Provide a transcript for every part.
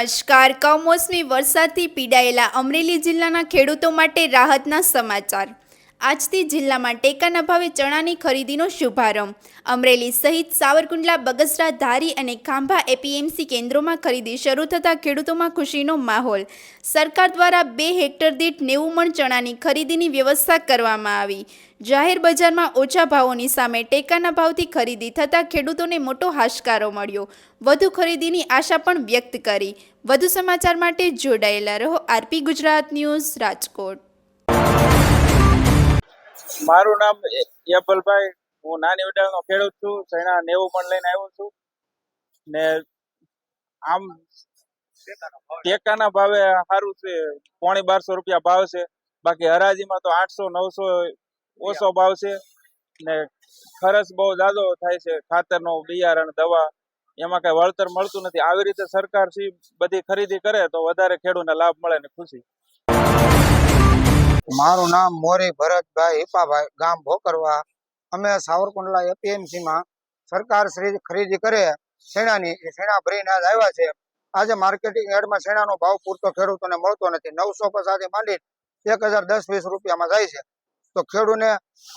નમસ્કાર. કમોસમી વરસાદથી પીડાયેલા અમરેલી જિલ્લાના ખેડૂતો માટે રાહતના સમાચાર. આજથી જિલ્લામાં ટેકાના ભાવે ચણાની ખરીદીનો શુભારંભ. અમરેલી સહિત સાવરકુંડલા, બગસરા, ધારી અને ખાંભા એપીએમસી કેન્દ્રોમાં ખરીદી શરૂ થતાં ખેડૂતોમાં ખુશીનો માહોલ. સરકાર દ્વારા 2 હેક્ટર દીઠ 90 મણ ચણાની ખરીદીની વ્યવસ્થા કરવામાં આવી. જાહેર બજારમાં ઓછા ભાવોની સામે ટેકાના ભાવથી ખરીદી થતાં ખેડૂતોને મોટો હાશકારો મળ્યો. વધુ ખરીદીની આશા પણ વ્યક્ત કરી. વધુ સમાચાર માટે જોડાયેલા રહો આરપી ગુજરાત ન્યૂઝ, રાજકોટ. મારું નામ યપલભાઈ, હું નાની ઉડાનો ખેડૂત છું. ચણા 90 મણ લઈને આવ્યો છું ને આમ ટેકાના ભાવે સારું છે. 1250 રૂપિયા ભાવ છે. બાકી હરાજીમાં તો 800-900 ઓછો ભાવ છે ને ખર્ચ બહુ જાજો થાય છે. ખાતરનો, બિયારણ, દવા એમાં કઈ વળતર મળતું નથી. આવી રીતે સરકાર બધી ખરીદી કરે તો વધારે ખેડૂતને લાભ મળે ને ખુશી. મારું નામ મોરી ભરતભાઈ હિપાભાઈ, ગામ ભોકરવા. અમે સાવરકુંડલા એપીએમસી માં સરકાર શ્રી ખરીદી કરે શેણાની, એ શેણા ભરીને આજ આવ્યા છે. આજે માર્કેટિંગ યાર્ડમાં શેણાનો ભાવ પૂરતો ખેડૂતોને મળતો નથી. 950 માંડી 1010-20 રૂપિયામાં જાય છે. તો ખેડૂતને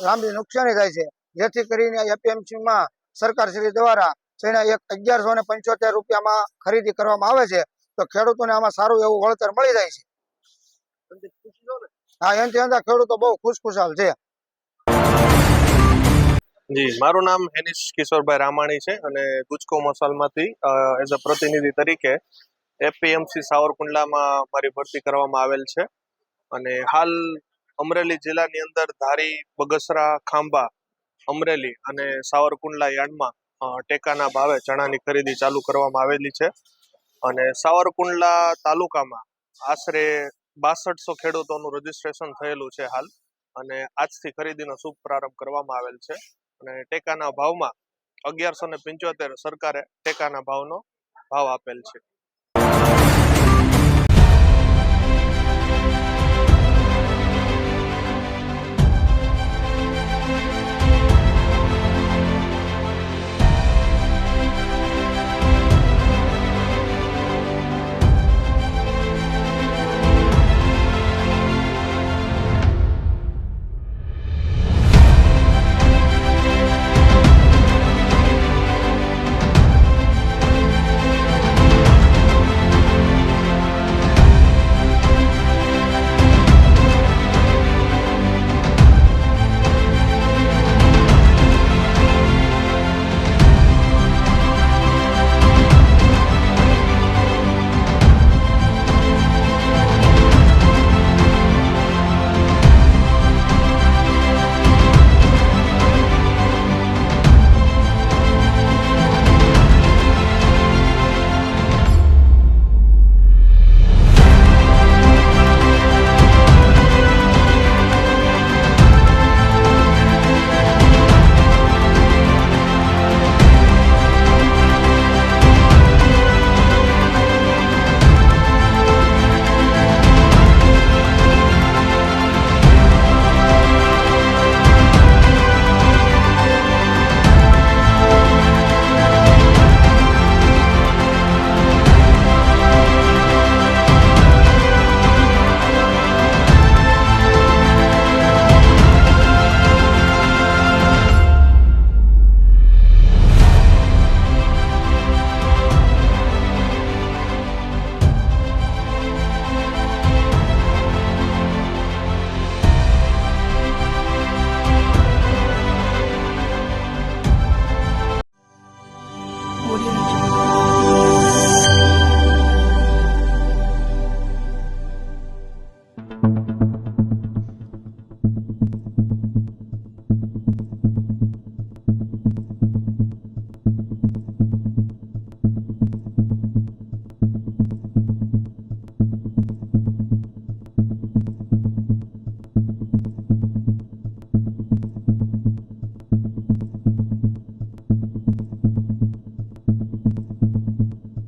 લાંબી નુકસાની થાય છે. જેથી કરીને એપીએમસી માં સરકાર શ્રી દ્વારા શેણા 1175 રૂપિયામાં ખરીદી કરવામાં આવે છે. તો ખેડૂતોને આમાં સારું એવું વળતર મળી જાય છે. હા, એનાથી અંદર ખેડૂતો બહુ ખુશખુશાલ છે. જી, મારું નામ હેનિશ કિશોરભાઈ રામાણી છે અને ગુજકો મસાલમાંથી એઝ અ પ્રતિનિધિ તરીકે એપીએમસી સાવરકુંડલામાં મારી ભરતી કરવામાં આવેલ છે. અને હાલ અમરેલી જિલ્લાની અંદર ધારી, બગસરા, ખાંભા, અમરેલી અને સાવરકુંડલા યાર્ડમાં ટેકાના ભાવે ચણાની ખરીદી ચાલુ કરવામાં આવેલી છે. અને સાવરકુંડલા તાલુકામાં આશરે 6200 ખેડૂતોનું રજીસ્ટ્રેશન થયેલું છે હાલ. અને આજથી ખરીદીનો શુભ પ્રારંભ કરવામાં આવેલ છે. અને ટેકાના ભાવમાં 1175 સરકારે ટેકાના ભાવનો ભાવ આપેલ છે.